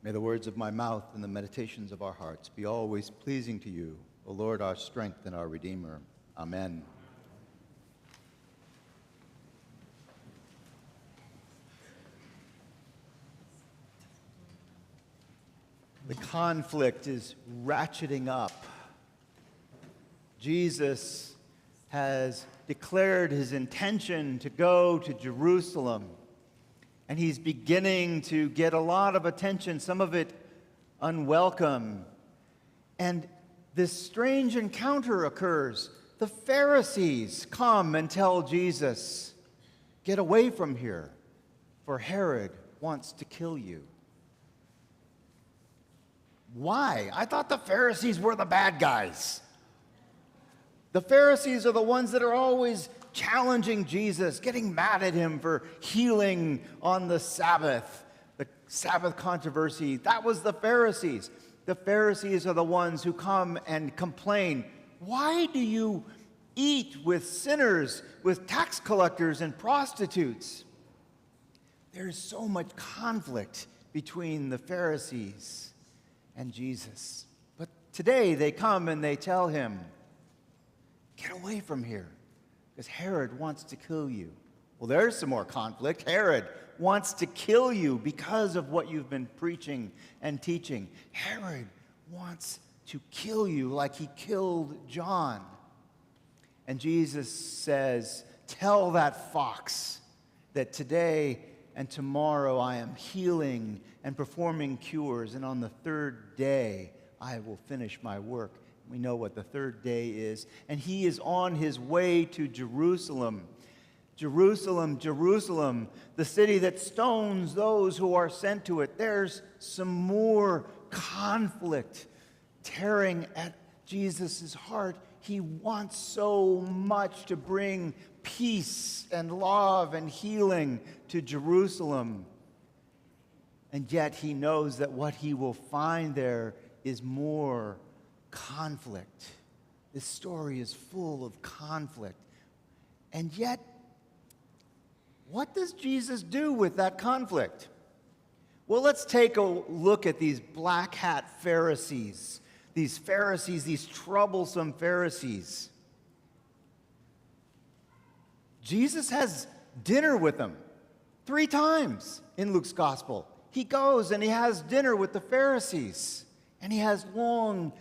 May the words of my mouth and the meditations of our hearts be always pleasing to you, O Lord, our strength and our Redeemer. Amen. The conflict is ratcheting up. Jesus has declared his intention to go to Jerusalem, and he's beginning to get a lot of attention, some of it unwelcome. And this strange encounter occurs. The Pharisees come and tell Jesus, "Get away from here, for Herod wants to kill you." Why? I thought the Pharisees were the bad guys. The Pharisees are the ones that are always challenging Jesus, getting mad at him for healing on the Sabbath. The Sabbath controversy, that was the Pharisees. The Pharisees are the ones who come and complain, "Why do you eat with sinners, with tax collectors and prostitutes?" There's so much conflict between the Pharisees and Jesus. But today they come and they tell him, "Get away from here, because Herod wants to kill you." Well, there's some more conflict. Herod wants to kill you because of what you've been preaching and teaching. Herod wants to kill you like he killed John. And Jesus says, "Tell that fox that today and tomorrow I am healing and performing cures, and on the third day I will finish my work." We know what the third day is. And he is on his way to Jerusalem. Jerusalem, Jerusalem, the city that stones those who are sent to it. There's some more conflict tearing at Jesus' heart. He wants so much to bring peace and love and healing to Jerusalem. And yet he knows that what he will find there is more conflict. This story is full of conflict. And yet, what does Jesus do with that conflict? Well, let's take a look at these black hat Pharisees. These Pharisees, these troublesome Pharisees. Jesus has dinner with them 3 times in Luke's gospel. He goes and he has dinner with the Pharisees, and he has long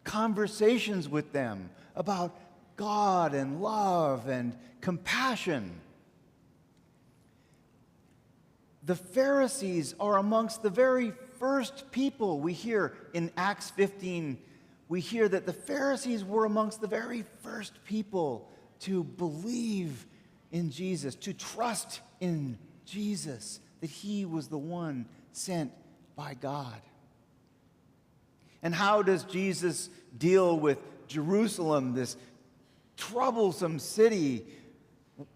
conversations with them about God and love and compassion. The Pharisees are amongst the very first people we hear in Acts 15. We hear that the Pharisees were amongst the very first people to believe in Jesus, to trust in Jesus, that he was the one sent by God. And how does Jesus deal with Jerusalem, this troublesome city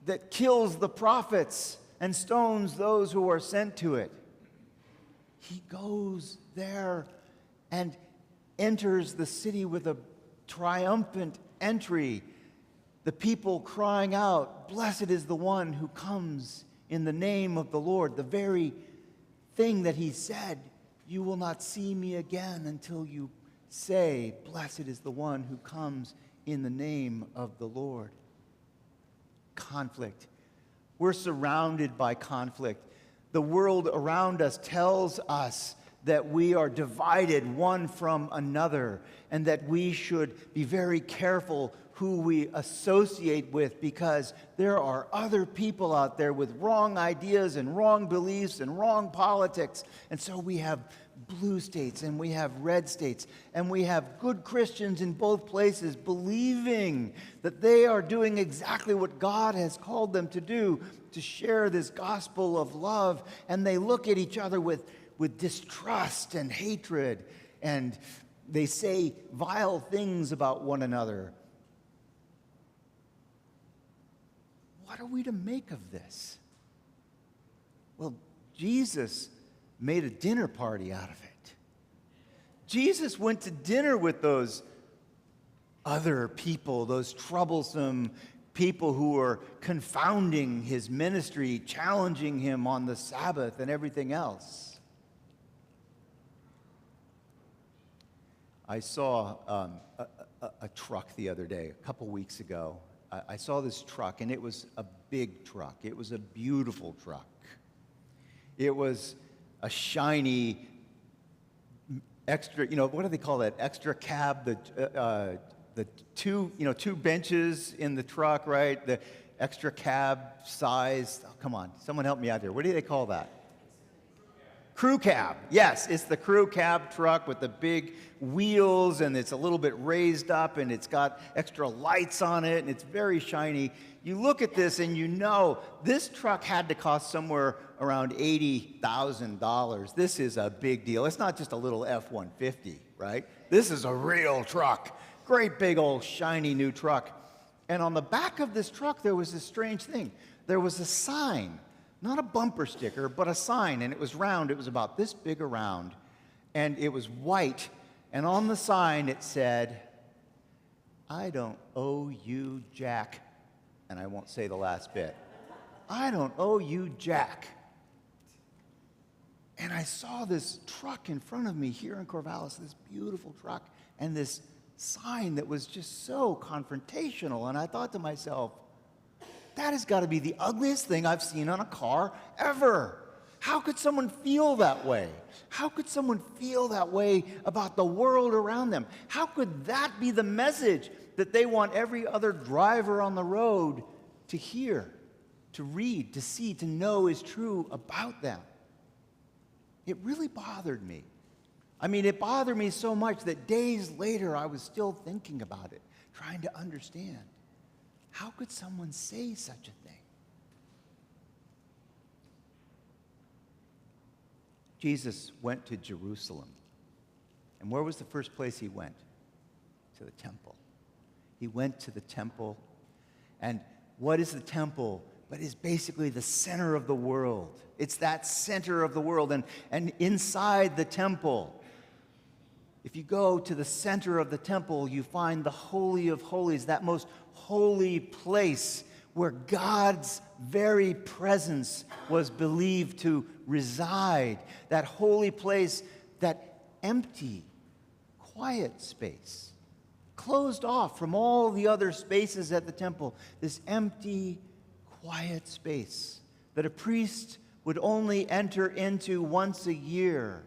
that kills the prophets and stones those who are sent to it? He goes there and enters the city with a triumphant entry. The people crying out, "Blessed is the one who comes in the name of the Lord." The very thing that he said, "You will not see me again until you say, 'Blessed is the one who comes in the name of the Lord.'" Conflict. We're surrounded by conflict. The world around us tells us that we are divided one from another, and that we should be very careful who we associate with, because there are other people out there with wrong ideas and wrong beliefs and wrong politics. And so we have blue states and we have red states, and we have good Christians in both places believing that they are doing exactly what God has called them to do, to share this gospel of love. And they look at each other with distrust and hatred, and they say vile things about one another. What are we to make of this? Well, Jesus made a dinner party out of it. Jesus went to dinner with those other people, those troublesome people who were confounding his ministry, challenging him on the Sabbath and everything else. I saw a truck the other day, a couple weeks ago. I saw this truck, and it was a big truck. It was a beautiful truck. It was a shiny, extra, what do they call that? Extra cab, the two benches in the truck, right? The extra cab size. Oh, come on, someone help me out here. What do they call that? Crew cab. Yes, it's the crew cab truck with the big wheels, and it's a little bit raised up, and it's got extra lights on it, and it's very shiny. You look at this, and you know this truck had to cost somewhere around $80,000. This is a big deal. It's not just a little F-150, right? This is a real truck. Great big old shiny new truck. And on the back of this truck, there was this strange thing. There was a sign. Not a bumper sticker, but a sign, and it was round. It was about this big around, and it was white. And on the sign, it said, "I don't owe you Jack." And I won't say the last bit. "I don't owe you Jack." And I saw this truck in front of me here in Corvallis, this beautiful truck, and this sign that was just so confrontational. And I thought to myself, that has got to be the ugliest thing I've seen on a car ever. How could someone feel that way? How could someone feel that way about the world around them? How could that be the message that they want every other driver on the road to hear, to read, to see, to know is true about them? It really bothered me. I mean, it bothered me so much that days later I was still thinking about it, trying to understand. How could someone say such a thing? Jesus went to Jerusalem. And where was the first place he went? To the temple. He went to the temple. And what is the temple? But it's basically the center of the world. It's that center of the world. And inside the temple, if you go to the center of the temple, you find the Holy of Holies, that most holy place where God's very presence was believed to reside. That holy place, that empty, quiet space, closed off from all the other spaces at the temple. This empty, quiet space that a priest would only enter into once a year.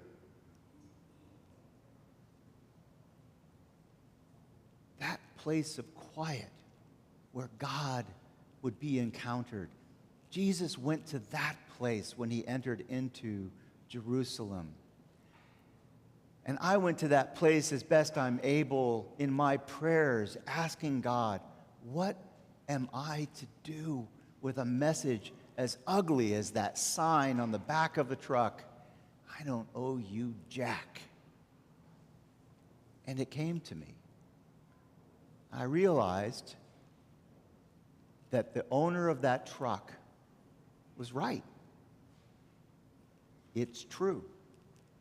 That place of quiet where God would be encountered. Jesus went to that place when he entered into Jerusalem. And I went to that place as best I'm able in my prayers, asking God, what am I to do with a message as ugly as that sign on the back of the truck? I don't owe you Jack. And it came to me. I realized that the owner of that truck was right. It's true.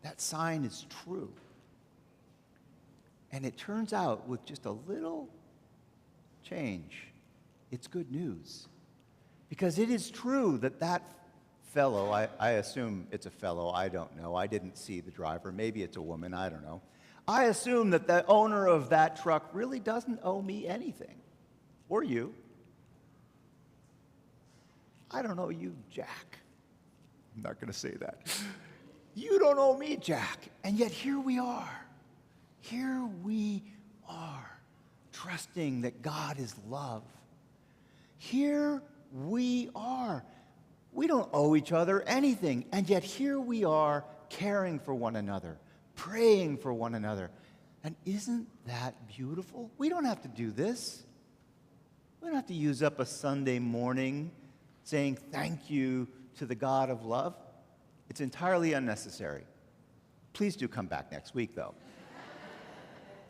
That sign is true. And it turns out with just a little change, it's good news. Because it is true that that fellow, I assume it's a fellow, I don't know. I didn't see the driver. Maybe it's a woman, I don't know. I assume that the owner of that truck really doesn't owe me anything. Or you. I don't owe you Jack. I'm not going to say that. You don't owe me Jack. And yet here we are. Here we are, trusting that God is love. Here we are. We don't owe each other anything. And yet here we are, caring for one another, praying for one another. And isn't that beautiful? We don't have to do this. We don't have to use up a Sunday morning saying thank you to the God of love. It's entirely unnecessary. Please do come back next week, though.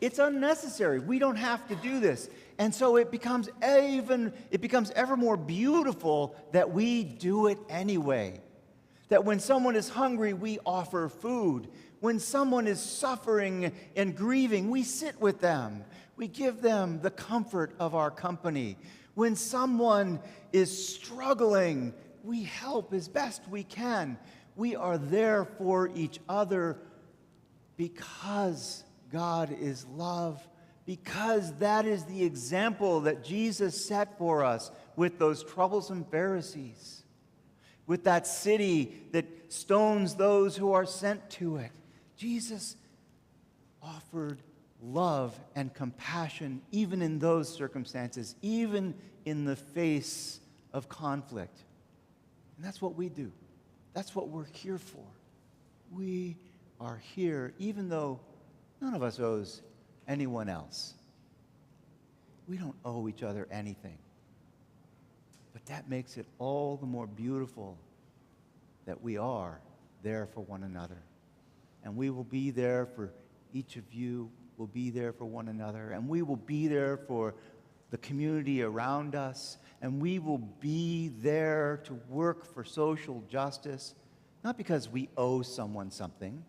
It's unnecessary. We don't have to do this. And so it becomes ever more beautiful that we do it anyway. That when someone is hungry, we offer food. When someone is suffering and grieving, we sit with them. We give them the comfort of our company. When someone is struggling, we help as best we can. We are there for each other because God is love, because that is the example that Jesus set for us with those troublesome Pharisees, with that city that stones those who are sent to it. Jesus offered love and compassion even in those circumstances, even in the face of conflict. And that's what we do. That's what we're here for. We are here even though none of us owes anyone else. We don't owe each other anything. But that makes it all the more beautiful that we are there for one another. And we will be there for each of you, will be there for one another, and we will be there for the community around us, and we will be there to work for social justice, not because we owe someone something,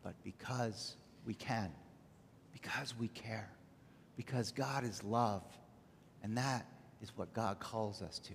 but because we can, because we care, because God is love, and that is what God calls us to.